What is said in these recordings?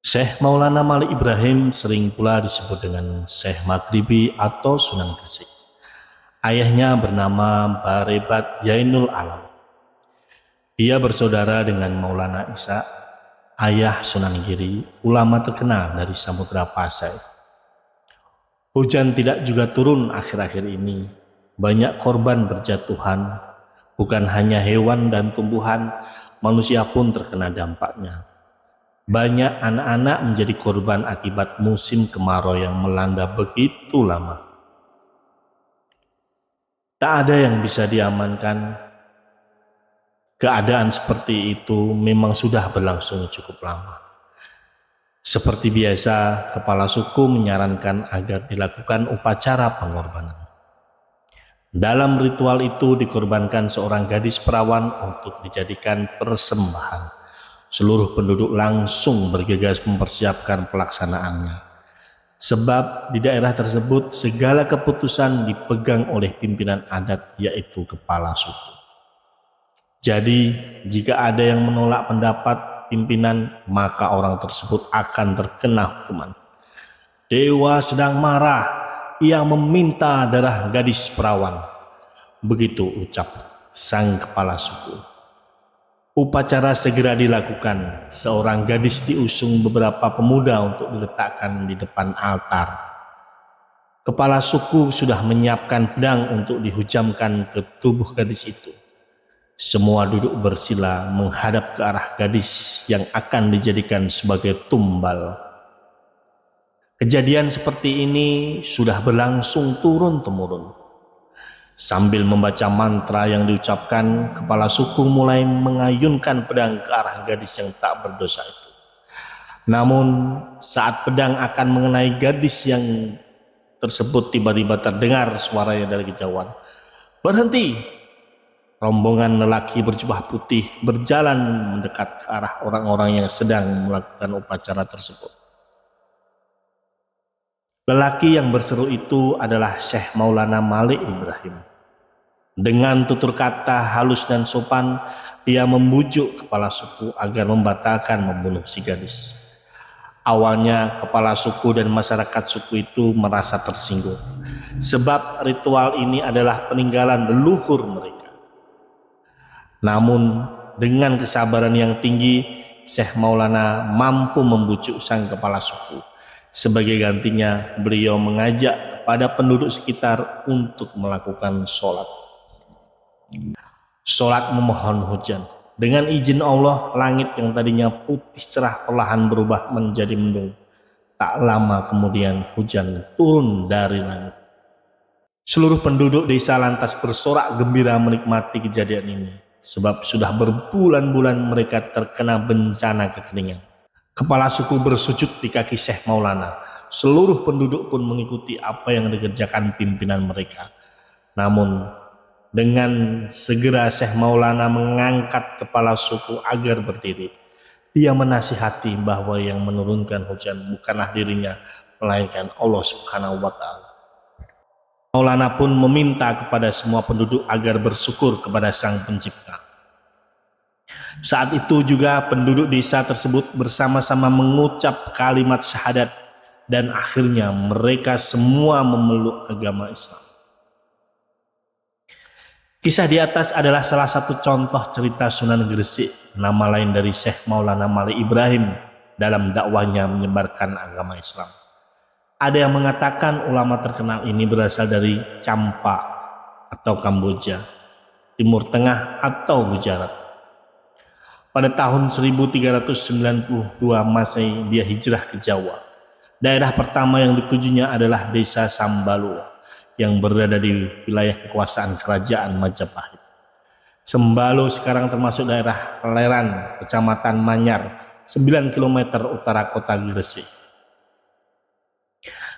Syekh Maulana Malik Ibrahim sering pula disebut dengan Syekh Maghribi atau Sunan Gresik. Ayahnya bernama Barebat Yainul Alam. Dia bersaudara dengan Maulana Isa, ayah Sunan Giri, ulama terkenal dari Samudra Pasai. Hujan tidak juga turun akhir-akhir ini. Banyak korban berjatuhan, bukan hanya hewan dan tumbuhan, manusia pun terkena dampaknya. Banyak anak-anak menjadi korban akibat musim kemarau yang melanda begitu lama. Tak ada yang bisa diamankan. Keadaan seperti itu memang sudah berlangsung cukup lama. Seperti biasa, kepala suku menyarankan agar dilakukan upacara pengorbanan. Dalam ritual itu dikorbankan seorang gadis perawan untuk dijadikan persembahan. Seluruh penduduk langsung bergegas mempersiapkan pelaksanaannya. Sebab di daerah tersebut segala keputusan dipegang oleh pimpinan adat, yaitu kepala suku. Jadi jika ada yang menolak pendapat pimpinan, maka orang tersebut akan terkena hukuman. Dewa sedang marah, ia meminta darah gadis perawan. Begitu ucap sang kepala suku. Upacara segera dilakukan. Seorang gadis diusung beberapa pemuda untuk diletakkan di depan altar. Kepala suku sudah menyiapkan pedang untuk dihujamkan ke tubuh gadis itu. Semua duduk bersila menghadap ke arah gadis yang akan dijadikan sebagai tumbal. Kejadian seperti ini sudah berlangsung turun-temurun. Sambil membaca mantra yang diucapkan, kepala suku mulai mengayunkan pedang ke arah gadis yang tak berdosa itu. Namun saat pedang akan mengenai gadis yang tersebut, tiba-tiba terdengar suaranya dari kejauhan. "Berhenti!" Rombongan lelaki berjubah putih berjalan mendekat ke arah orang-orang yang sedang melakukan upacara tersebut. Lelaki yang berseru itu adalah Syekh Maulana Malik Ibrahim. Dengan tutur kata halus dan sopan, dia membujuk kepala suku agar membatalkan membunuh si gadis. Awalnya kepala suku dan masyarakat suku itu merasa tersinggung, sebab ritual ini adalah peninggalan leluhur mereka. Namun dengan kesabaran yang tinggi, Syekh Maulana mampu membujuk sang kepala suku. Sebagai gantinya, beliau mengajak kepada penduduk sekitar untuk melakukan sholat. Sholat memohon hujan. Dengan izin Allah, langit yang tadinya putih cerah perlahan berubah menjadi mendung. Tak lama kemudian hujan turun dari langit. Seluruh penduduk desa lantas bersorak gembira menikmati kejadian ini, sebab sudah berbulan-bulan mereka terkena bencana kekeringan. Kepala suku bersujud di kaki Syekh Maulana. Seluruh penduduk pun mengikuti apa yang dikerjakan pimpinan mereka. Namun dengan segera Syekh Maulana mengangkat kepala suku agar berdiri. Dia menasihati bahwa yang menurunkan hujan bukanlah dirinya, melainkan Allah Subhanahu wa Ta'ala. Maulana pun meminta kepada semua penduduk agar bersyukur kepada Sang Pencipta. Saat itu juga penduduk desa tersebut bersama-sama mengucap kalimat syahadat, dan akhirnya mereka semua memeluk agama Islam. Kisah di atas adalah salah satu contoh cerita Sunan Gresik, nama lain dari Syekh Maulana Malik Ibrahim, dalam dakwahnya menyebarkan agama Islam. Ada yang mengatakan ulama terkenal ini berasal dari Champa atau Kamboja, Timur Tengah atau Gujarat. Pada tahun 1392 Masehi dia hijrah ke Jawa. Daerah pertama yang ditujunya adalah desa Sambalu yang berada di wilayah kekuasaan kerajaan Majapahit. Sembalo sekarang termasuk daerah Leran, Kecamatan Manyar, 9 km utara kota Gresik.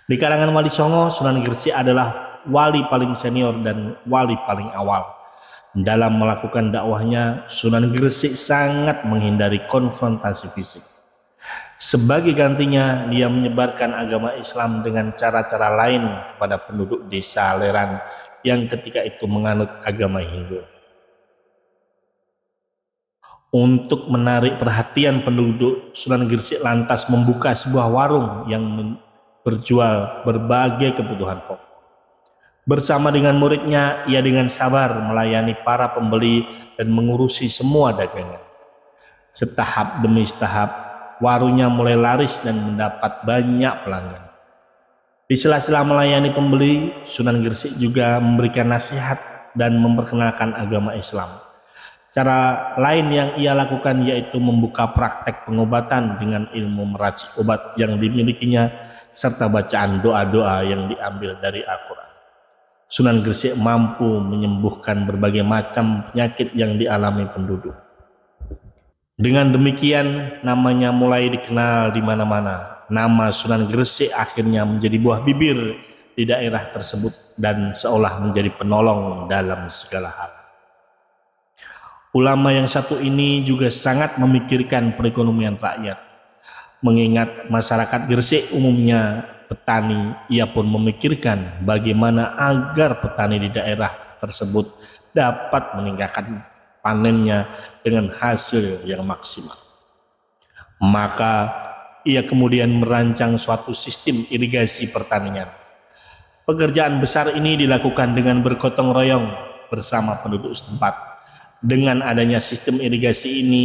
Di kalangan Wali Songo, Sunan Gresik adalah wali paling senior dan wali paling awal. Dalam melakukan dakwahnya, Sunan Gresik sangat menghindari konfrontasi fisik. Sebagai gantinya, dia menyebarkan agama Islam dengan cara-cara lain kepada penduduk desa Leran yang ketika itu menganut agama Hindu. Untuk menarik perhatian penduduk, Sunan Gresik lantas membuka sebuah warung yang berjual berbagai kebutuhan pokok. Bersama dengan muridnya, ia dengan sabar melayani para pembeli dan mengurusi semua dagangan. Setahap demi setahap, warungnya mulai laris dan mendapat banyak pelanggan. Di sela-sela melayani pembeli, Sunan Gresik juga memberikan nasihat dan memperkenalkan agama Islam. Cara lain yang ia lakukan yaitu membuka praktek pengobatan dengan ilmu meracik obat yang dimilikinya serta bacaan doa-doa yang diambil dari Al-Quran. Sunan Gresik mampu menyembuhkan berbagai macam penyakit yang dialami penduduk. Dengan demikian, namanya mulai dikenal di mana-mana. Nama Sunan Gresik akhirnya menjadi buah bibir di daerah tersebut dan seolah menjadi penolong dalam segala hal. Ulama yang satu ini juga sangat memikirkan perekonomian rakyat. Mengingat masyarakat Gresik umumnya petani, ia pun memikirkan bagaimana agar petani di daerah tersebut dapat meningkatkan panennya dengan hasil yang maksimal. Maka ia kemudian merancang suatu sistem irigasi pertanian. Pekerjaan besar ini dilakukan dengan bergotong royong bersama penduduk setempat. Dengan adanya sistem irigasi ini,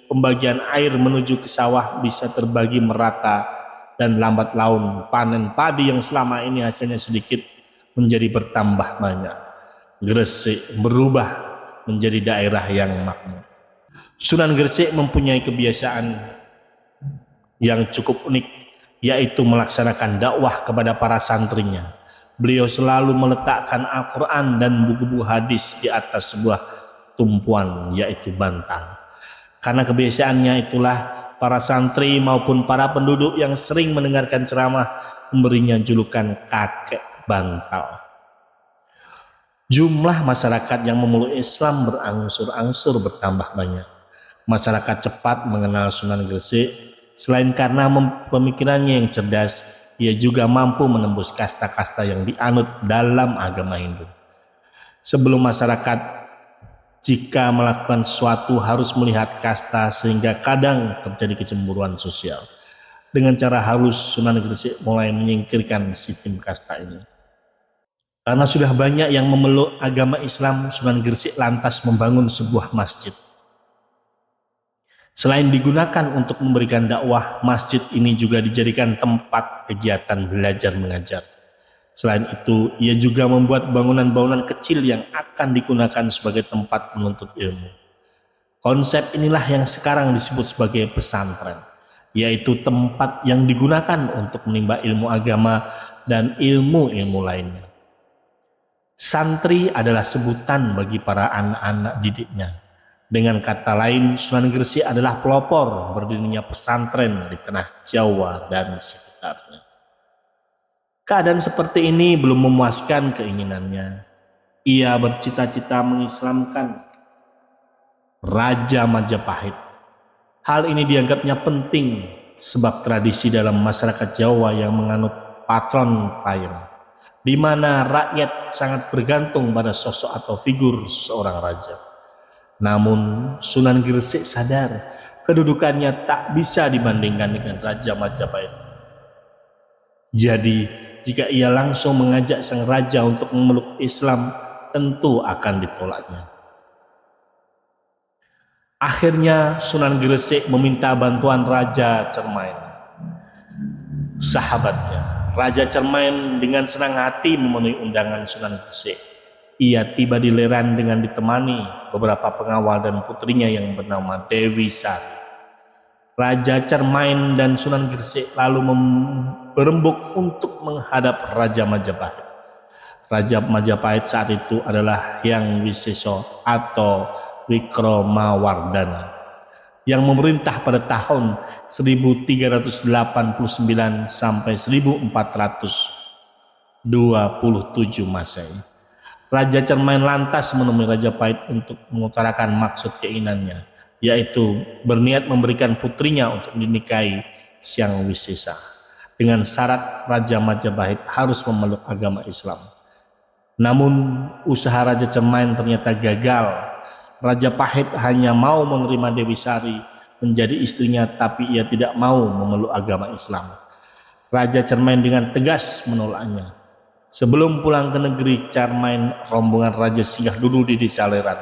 pembagian air menuju ke sawah bisa terbagi merata dan lambat laun panen padi yang selama ini hasilnya sedikit menjadi bertambah banyak. Gresik berubah menjadi daerah yang makmur. Sunan Gresik mempunyai kebiasaan yang cukup unik, yaitu melaksanakan dakwah kepada para santrinya. Beliau selalu meletakkan Al-Quran dan buku-buku hadis di atas sebuah tumpuan, yaitu bantal. Karena kebiasaannya itulah para santri maupun para penduduk yang sering mendengarkan ceramah memberinya julukan kakek bantal. Jumlah masyarakat yang memeluk Islam berangsur-angsur bertambah banyak. Masyarakat cepat mengenal Sunan Gresik. Selain karena pemikirannya yang cerdas, ia juga mampu menembus kasta-kasta yang dianut dalam agama Hindu. Sebelum masyarakat jika melakukan sesuatu harus melihat kasta, sehingga kadang terjadi kecemburuan sosial. Dengan cara halus, Sunan Gresik mulai menyingkirkan sistem kasta ini. Karena sudah banyak yang memeluk agama Islam, Sunan Gresik lantas membangun sebuah masjid. Selain digunakan untuk memberikan dakwah, masjid ini juga dijadikan tempat kegiatan belajar mengajar. Selain itu, ia juga membuat bangunan-bangunan kecil yang akan digunakan sebagai tempat menuntut ilmu. Konsep inilah yang sekarang disebut sebagai pesantren, yaitu tempat yang digunakan untuk menimba ilmu agama dan ilmu-ilmu lainnya. Santri adalah sebutan bagi para anak-anak didiknya. Dengan kata lain, Sunan Gresik adalah pelopor berdirinya pesantren di tanah Jawa dan sekitarnya. Keadaan seperti ini belum memuaskan keinginannya. Ia bercita-cita mengislamkan Raja Majapahit. Hal ini dianggapnya penting sebab tradisi dalam masyarakat Jawa yang menganut patron klien, di mana rakyat sangat bergantung pada sosok atau figur seorang raja. Namun Sunan Gresik sadar kedudukannya tak bisa dibandingkan dengan Raja Majapahit. Jadi jika ia langsung mengajak sang raja untuk memeluk Islam, tentu akan ditolaknya. Akhirnya Sunan Gresik meminta bantuan Raja Cermain, sahabatnya. Raja Cermain dengan senang hati memenuhi undangan Sunan Gresik. Ia tiba di Leran dengan ditemani beberapa pengawal dan putrinya yang bernama Dewi Sari. Raja Cermain dan Sunan Gresik lalu berembuk untuk menghadap Raja Majapahit. Raja Majapahit saat itu adalah Hyang Wiseso atau Wikramawardhana yang memerintah pada tahun 1389 sampai 1427 Masehi. Raja Cermain lantas menemui Raja Pahit untuk mengutarakan maksud keinginannya, yaitu berniat memberikan putrinya untuk dinikahi Hyang Wisesa dengan syarat Raja Majapahit harus memeluk agama Islam. Namun usaha Raja Cermain ternyata gagal. Raja Pahit hanya mau menerima Dewi Sari menjadi istrinya, tapi ia tidak mau memeluk agama Islam. Raja Cermain dengan tegas menolaknya. Sebelum pulang ke negeri Cermain, rombongan raja singgah dulu di desa Leran.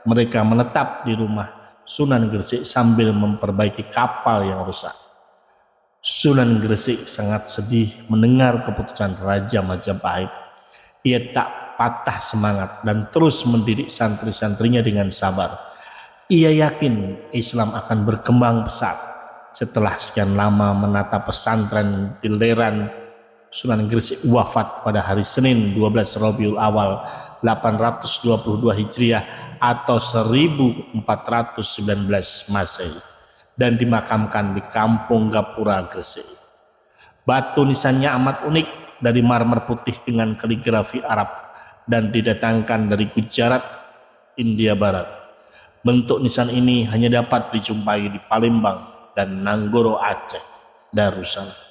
Mereka menetap di rumah Sunan Gresik sambil memperbaiki kapal yang rusak. Sunan Gresik sangat sedih mendengar keputusan Raja Majapahit. Ia tak patah semangat dan terus mendidik santri-santrinya dengan sabar. Ia yakin Islam akan berkembang pesat. Setelah sekian lama menata pesantren di Leran, Sunan Gresik wafat pada hari Senin 12 Rabiul Awal 822 Hijriah atau 1419 Masehi dan dimakamkan di Kampung Gapura, Gresik. Batu nisannya amat unik, dari marmer putih dengan kaligrafi Arab dan didatangkan dari Gujarat, India Barat. Bentuk nisan ini hanya dapat dijumpai di Palembang dan Nanggoro, Aceh, Darussalam.